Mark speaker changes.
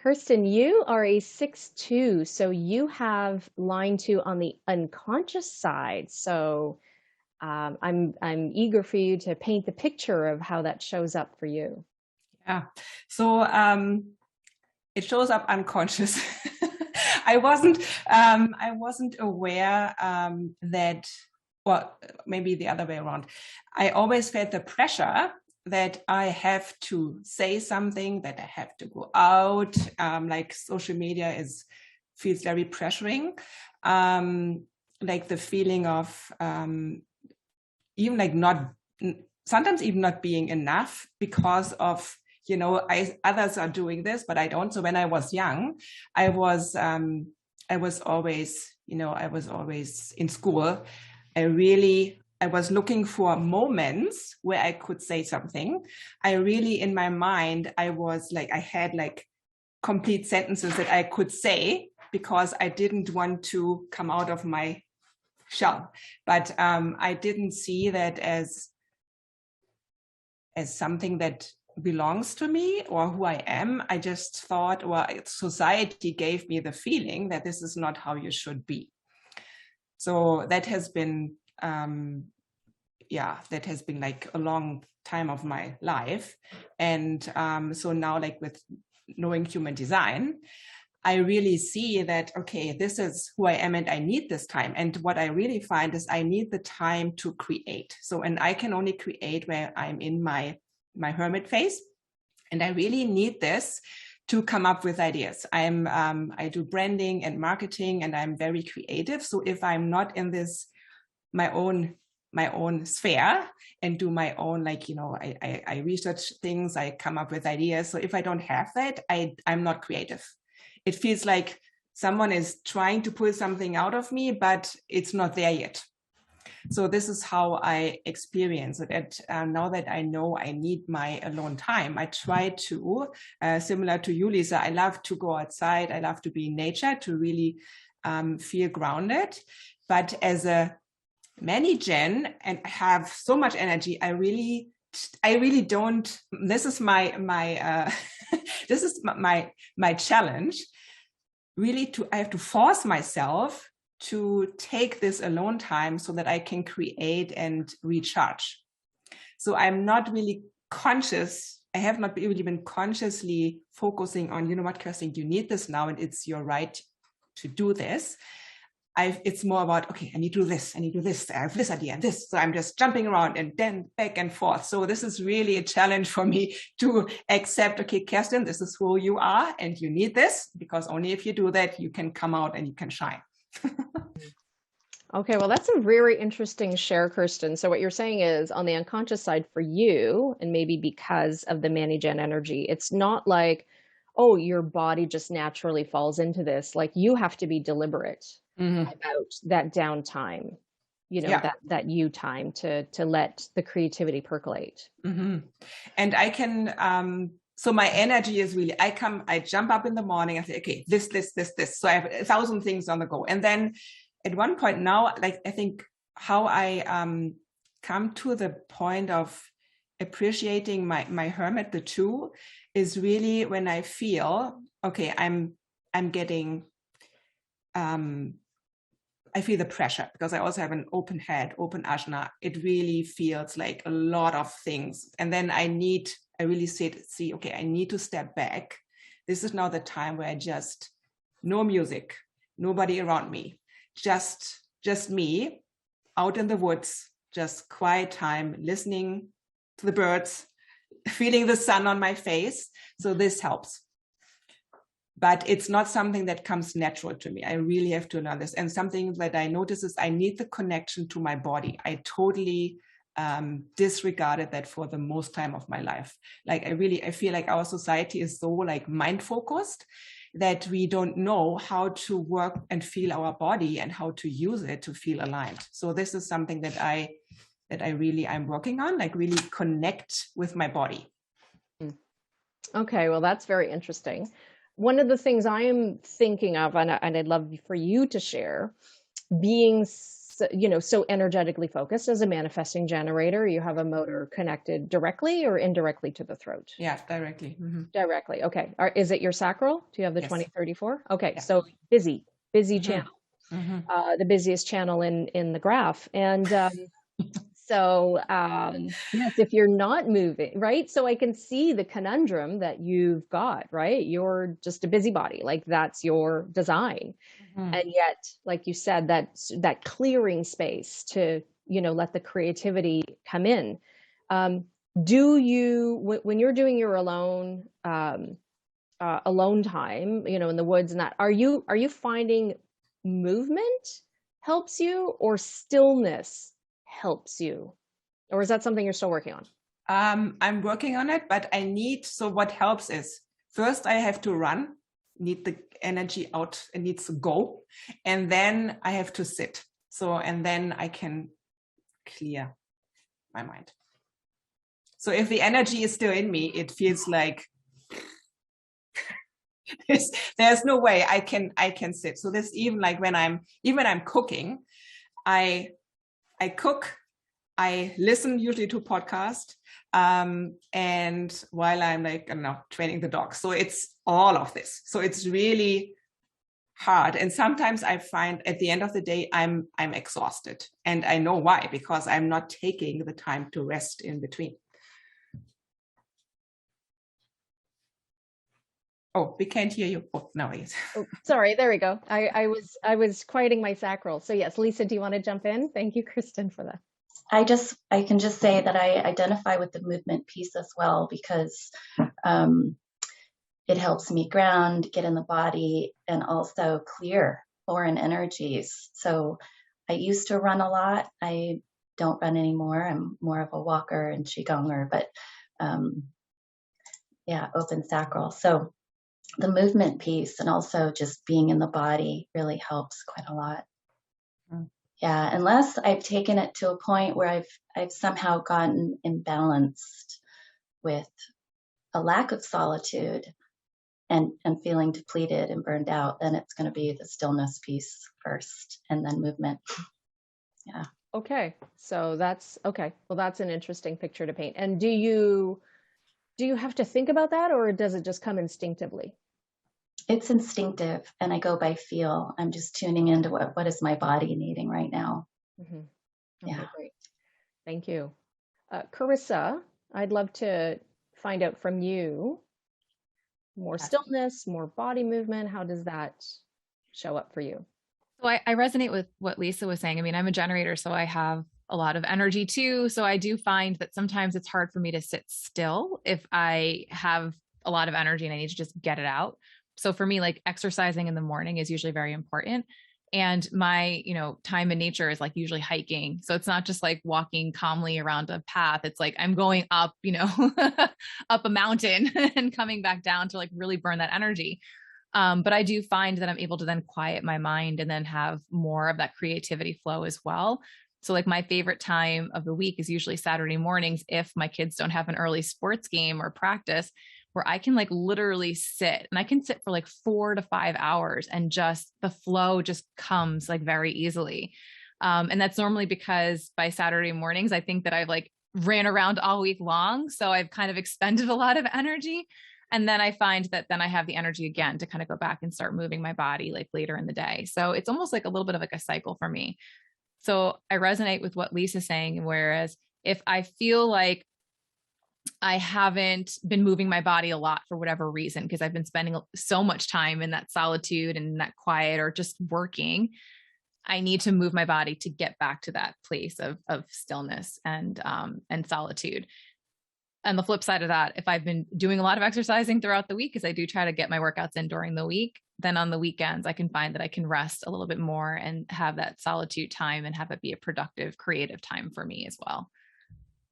Speaker 1: Kerstin, you are a 6'2", so you have line 2 on the unconscious side. So I'm eager for you to paint the picture of how that shows up for you.
Speaker 2: Yeah. So it shows up unconscious. I wasn't aware that, well, maybe the other way around. I always felt the pressure that I have to say something, that I have to go out. Like social media feels very pressuring. Like the feeling of even like sometimes even not being enough because of, others are doing this, but I don't. So when I was young, I was always in school. I was looking for moments where I could say something. In my mind, I had like complete sentences that I could say because I didn't want to come out of my shell. But I didn't see that as something that belongs to me or who I am. I just thought, well, society gave me the feeling that this is not how you should be. So that has been like a long time of my life. And so now, like with knowing human design, I really see that, okay, this is who I am and I need this time. And what I really find is I need the time to create. So, and I can only create where I'm in my hermit phase. And I really need this to come up with ideas. I do branding and marketing, and I'm very creative. So if I'm not in this, my own sphere and do my own, I research things, I come up with ideas. So if I don't have that, I'm not creative. It feels like someone is trying to pull something out of me, but it's not there yet. So this is how I experience it. Now that I know I need my alone time, I try to, similar to you, Lisa, I love to go outside. I love to be in nature to really feel grounded. But as a Mani-Gen and have so much energy, I really don't. This is my this is my challenge. Really, I have to force myself to take this alone time so that I can create and recharge. So I'm not really conscious. I have not really been consciously focusing on, you know what, Kerstin, you need this now, and it's your right to do this. It's more about, okay, I need to do this, I have this idea and this. So I'm just jumping around and then back and forth. So this is really a challenge for me to accept, okay, Kerstin, this is who you are and you need this, because only if you do that, you can come out and you can shine.
Speaker 1: Okay, well, that's a very interesting share, Kerstin. So what you're saying is on the unconscious side for you, and maybe because of the Mani-Gen energy, it's not like, oh, your body just naturally falls into this. Like you have to be deliberate about that downtime, that you time to let the creativity percolate.
Speaker 2: And I can, so my energy is really, I jump up in the morning and say, okay, this. So I have 1,000 things on the go. And then at one point now, like, I think how I come to the point of appreciating my hermit, the two, is really when I feel, okay, I'm getting, I feel the pressure because I also have an open head, open ajna. It really feels like a lot of things. And then I really see, okay, I need to step back. This is now the time where no music, nobody around me, just me out in the woods, just quiet time, listening to the birds, feeling the sun on my face. So this helps. But it's not something that comes natural to me. I really have to learn this. And something that I notice is I need the connection to my body. I totally disregarded that for the most time of my life. Like I feel like our society is so like mind focused that we don't know how to work and feel our body and how to use it to feel aligned. So this is something that I'm working on, like really connect with my body.
Speaker 1: Okay, well, that's very interesting. One of the things I am thinking of, and I'd love for you to share, being so energetically focused as a manifesting generator, you have a motor connected directly or indirectly to the throat?
Speaker 2: Yeah, directly. Mm-hmm.
Speaker 1: Directly. Okay. Is it your sacral? Do you have the
Speaker 2: Yes.
Speaker 1: 2034? Okay.
Speaker 2: Yeah.
Speaker 1: So busy
Speaker 2: Mm-hmm.
Speaker 1: channel,
Speaker 2: Mm-hmm.
Speaker 1: the busiest channel in the graph. And so yes, if you're not moving, right? So I can see the conundrum that you've got, right? You're just a busybody, like that's your design.
Speaker 2: Mm-hmm.
Speaker 1: And yet, like you said, that clearing space to, let the creativity come in. Do you, when you're doing your alone time, in the woods and that, are you finding movement helps you or stillness helps you? Or is that something you're still working on?
Speaker 2: I'm working on it, but so what helps is first I have to run, need the energy out, it needs to go. And then I have to sit. And then I can clear my mind. So if the energy is still in me, it feels like there's no way I can sit. So this, even like when I'm cooking, I cook, I listen usually to podcast, and while I'm training the dog. So it's all of this. So it's really hard. And sometimes I find at the end of the day, I'm exhausted, and I know why, because I'm not taking the time to rest in between. Oh, we can't hear you. Oh, no, yes.
Speaker 1: Oh, sorry, there we go. I was quieting my sacral. So yes, Lisa, do you want to jump in? Thank you, Kerstin, for that.
Speaker 3: I can just say that I identify with the movement piece as well, because it helps me ground, get in the body, and also clear foreign energies. So I used to run a lot. I don't run anymore. I'm more of a walker and qigonger, but open sacral. So the movement piece and also just being in the body really helps quite a lot. Yeah, unless I've taken it to a point where I've somehow gotten imbalanced with a lack of solitude and feeling depleted and burned out, then it's going to be the stillness piece first and then movement. Yeah.
Speaker 1: Okay. So that's okay. Well, that's an interesting picture to paint. And do you have to think about that, or does it just come instinctively?
Speaker 3: It's instinctive, and I go by feel. I'm just tuning into what is my body needing right now.
Speaker 1: Mm-hmm. Okay,
Speaker 3: yeah.
Speaker 1: Great. Thank you. Carissa, I'd love to find out from you more stillness, more body movement. How does that show up for you?
Speaker 4: So I resonate with what Lisa was saying. I mean, I'm a generator, so I have a lot of energy too. So I do find that sometimes it's hard for me to sit still if I have a lot of energy and I need to just get it out. So for me, like exercising in the morning is usually very important. And my, time in nature is like usually hiking. So it's not just like walking calmly around a path. It's like I'm going up, up a mountain and coming back down to like really burn that energy. But I do find that I'm able to then quiet my mind and then have more of that creativity flow as well. So like my favorite time of the week is usually Saturday mornings if my kids don't have an early sports game or practice, where I can like literally sit, and I can sit for like 4 to 5 hours and just the flow just comes like very easily. And that's normally because by Saturday mornings, I think that I've like ran around all week long. So I've kind of expended a lot of energy. And then I find that then I have the energy again to kind of go back and start moving my body like later in the day. So it's almost like a little bit of like a cycle for me. So I resonate with what Lisa's saying. Whereas if I feel like I haven't been moving my body a lot for whatever reason, because I've been spending so much time in that solitude and that quiet or just working, I need to move my body to get back to that place of stillness and solitude. And the flip side of that, if I've been doing a lot of exercising throughout the week, because I do try to get my workouts in during the week, then on the weekends, I can find that I can rest a little bit more and have that solitude time and have it be a productive, creative time for me as well.